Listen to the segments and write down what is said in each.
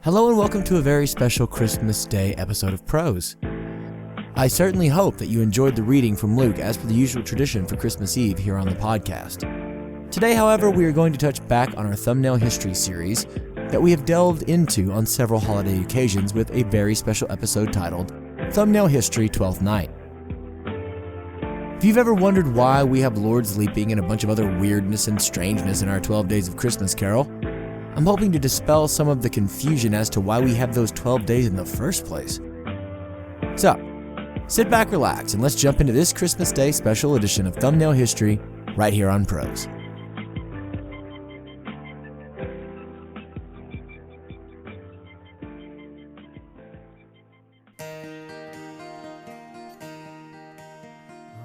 Hello and welcome to a very special Christmas Day episode of Prose. I certainly hope that you enjoyed the reading from Luke as per the usual tradition for Christmas Eve here on the podcast. Today, however, we are going to touch back on our thumbnail history series that we have delved into on several holiday occasions with a very special episode titled Thumbnail History 12th Night. If you've ever wondered why we have lords leaping and a bunch of other weirdness and strangeness in our 12 Days of Christmas carol, I'm hoping to dispel some of the confusion as to why we have those 12 days in the first place. So, sit back, relax, and let's jump into this Christmas Day special edition of Thumbnail History right here on Prose.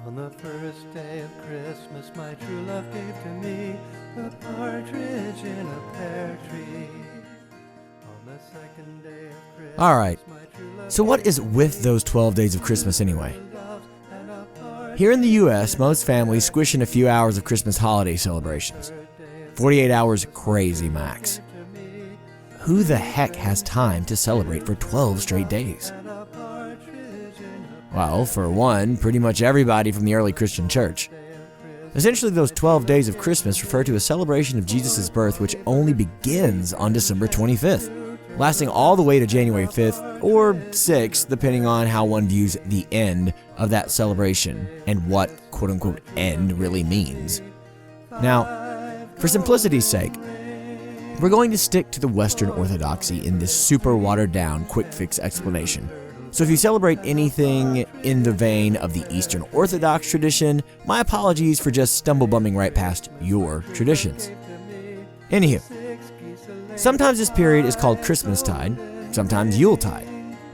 On the first day of Christmas, my true love gave to me a partridge in a pear tree. On the second day of Christmas, Alright, so what is with those 12 days of Christmas anyway? Here in the US, most families squish in a few hours of Christmas holiday celebrations. 48 hours crazy max. Who the heck has time to celebrate for 12 straight days? Well, for one, pretty much everybody from the early Christian church. Essentially, those 12 days of Christmas refer to a celebration of Jesus' birth which only begins on December 25th, lasting all the way to January 5th or 6th, depending on how one views the end of that celebration and what quote-unquote end really means. Now, for simplicity's sake, we're going to stick to the Western Orthodoxy in this super watered-down quick-fix explanation. So if you celebrate anything in the vein of the Eastern Orthodox tradition, my apologies for just stumble-bumming right past your traditions. Anywho, sometimes this period is called Christmastide, sometimes Yuletide,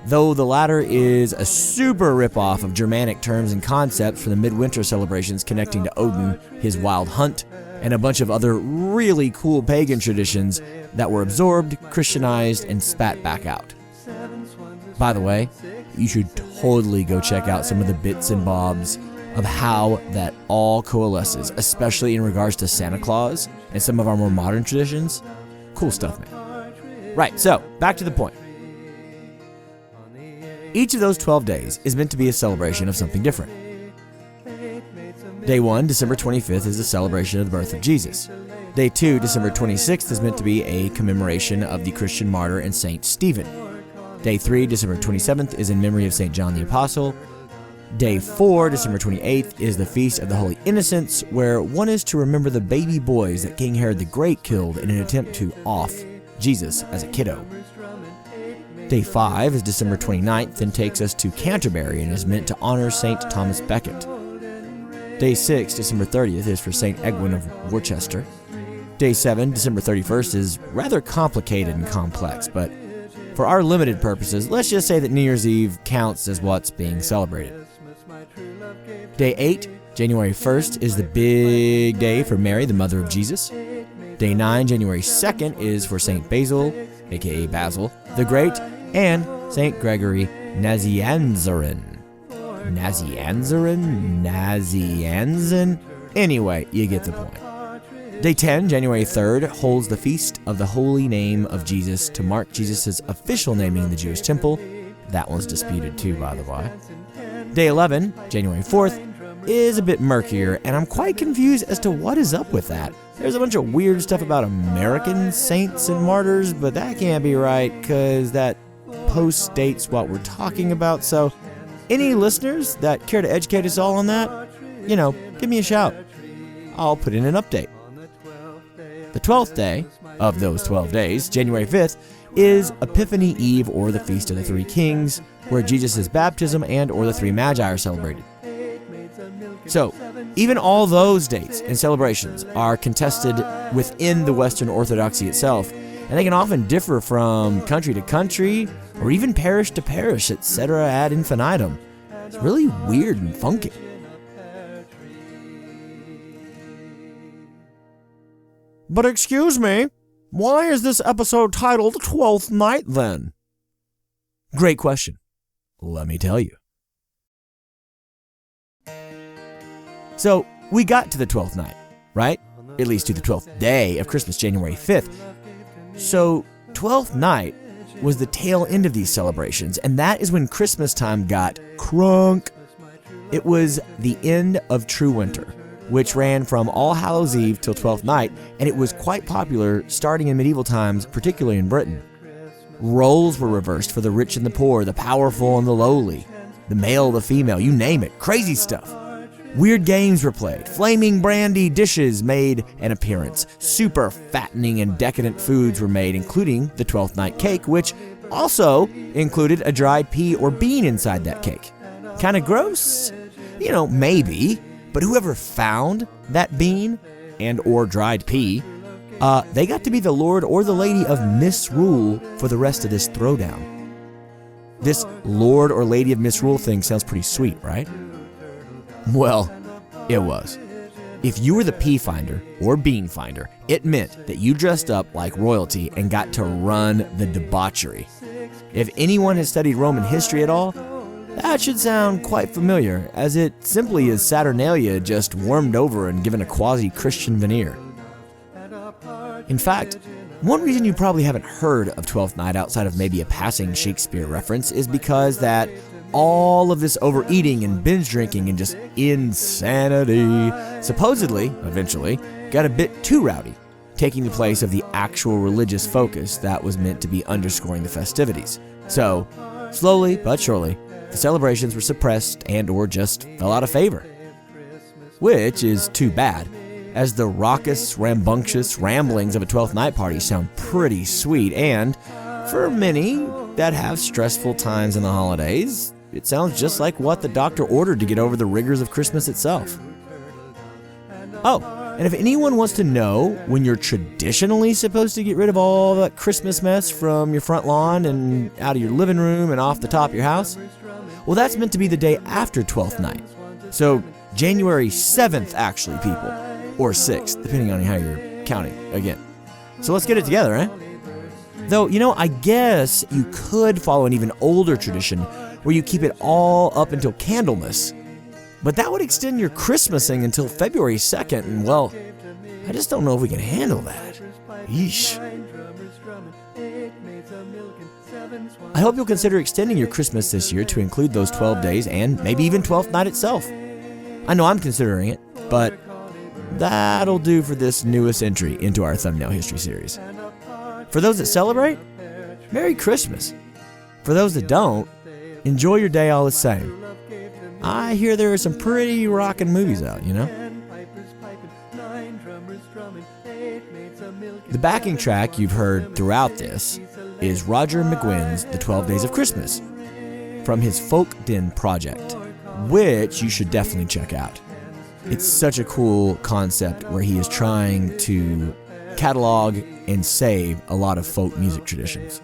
though the latter is a super rip-off of Germanic terms and concepts for the midwinter celebrations connecting to Odin, his wild hunt, and a bunch of other really cool pagan traditions that were absorbed, Christianized, and spat back out. By the way, you should totally go check out some of the bits and bobs of how that all coalesces, especially in regards to Santa Claus and some of our more modern traditions. Cool stuff, man. Right, so back to the point. Each of those 12 days is meant to be a celebration of something different. Day 1, December 25th, is a celebration of the birth of Jesus. Day 2, December 26th, is meant to be a commemoration of the Christian martyr and Saint Stephen. Day 3, December 27th, is in memory of St. John the Apostle. Day 4, December 28th, is the Feast of the Holy Innocents, where one is to remember the baby boys that King Herod the Great killed in an attempt to off Jesus as a kiddo. Day 5 is December 29th and takes us to Canterbury and is meant to honor St. Thomas Becket. Day 6, December 30th, is for St. Egwin of Worcester. Day 7, December 31st, is rather complicated and complex, but for our limited purposes, let's just say that New Year's Eve counts as what's being celebrated. Day 8, January 1st, is the big day for Mary, the mother of Jesus. Day 9, January 2nd, is for St. Basil, aka Basil, the Great, and St. Gregory Nazianzen. Anyway, you get the point. Day 10, January 3rd, holds the Feast of the Holy Name of Jesus to mark Jesus' official naming in the Jewish temple. That one's disputed too, by the way. Day 11, January 4th, is a bit murkier, and I'm quite confused as to what is up with that. There's a bunch of weird stuff about American saints and martyrs, but that can't be right, because that post-states what we're talking about. So, any listeners that care to educate us all on that, give me a shout. I'll put in an update. The 12th day of those 12 days, January 5th, is Epiphany Eve, or the Feast of the Three Kings, where Jesus' baptism and or the Three Magi are celebrated. So, even all those dates and celebrations are contested within the Western Orthodoxy itself, and they can often differ from country to country, or even parish to parish, etc. ad infinitum. It's really weird and funky. But excuse me, why is this episode titled 12th Night then? Great question. Let me tell you. So, we got to the 12th night, right? At least to the 12th day of Christmas, January 5th. So, 12th night was the tail end of these celebrations, and that is when Christmas time got crunk. It was the end of true winter, which ran from All Hallows Eve till Twelfth Night, and it was quite popular starting in medieval times, particularly in Britain. Roles were reversed for the rich and the poor, the powerful and the lowly, the male, the female, you name it, crazy stuff. Weird games were played, flaming brandy dishes made an appearance, super fattening and decadent foods were made, including the Twelfth Night cake, which also included a dried pea or bean inside that cake. Kinda gross? Maybe, but whoever found that bean and or dried pea, they got to be the lord or the lady of misrule for the rest of this throwdown. This lord or lady of misrule thing sounds pretty sweet, right? Well, it was. If you were the pea finder or bean finder, it meant that you dressed up like royalty and got to run the debauchery. If anyone has studied Roman history at all, that should sound quite familiar, as it simply is Saturnalia just warmed over and given a quasi-Christian veneer. In fact, one reason you probably haven't heard of Twelfth Night outside of maybe a passing Shakespeare reference is because that all of this overeating and binge drinking and just insanity supposedly, eventually, got a bit too rowdy, taking the place of the actual religious focus that was meant to be underscoring the festivities. So, slowly but surely, the celebrations were suppressed and or just fell out of favor. Which is too bad, as the raucous, rambunctious ramblings of a Twelfth Night party sound pretty sweet, and for many that have stressful times in the holidays, it sounds just like what the doctor ordered to get over the rigors of Christmas itself. Oh, and if anyone wants to know when you're traditionally supposed to get rid of all that Christmas mess from your front lawn and out of your living room and off the top of your house, well, that's meant to be the day after Twelfth Night. So January 7th, actually, people. Or 6th, depending on how you're counting again. So let's get it together, eh? Though, I guess you could follow an even older tradition where you keep it all up until Candlemas. But that would extend your Christmasing until February 2nd, and well, I just don't know if we can handle that. Yeesh. I hope you'll consider extending your Christmas this year to include those 12 days and maybe even 12th Night itself. I know I'm considering it, but that'll do for this newest entry into our thumbnail history series. For those that celebrate, Merry Christmas. For those that don't, enjoy your day all the same. I hear there are some pretty rockin' movies out, The backing track you've heard throughout this is Roger McGuinn's The 12 Days of Christmas from his Folk Den project, which you should definitely check out. It's such a cool concept where he is trying to catalog and save a lot of folk music traditions.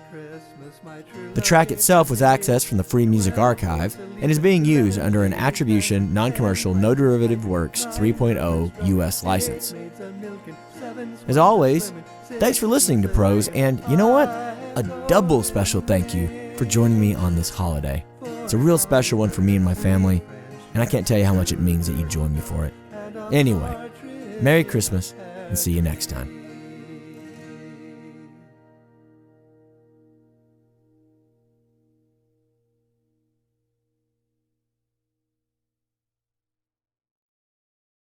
The track itself was accessed from the Free Music Archive and is being used under an Attribution, Non-Commercial, No Derivative Works 3.0 US license. As always, thanks for listening to Prose, and you know what? A double special thank you for joining me on this holiday. It's a real special one for me and my family, and I can't tell you how much it means that you join me for it. Anyway, Merry Christmas, and see you next time.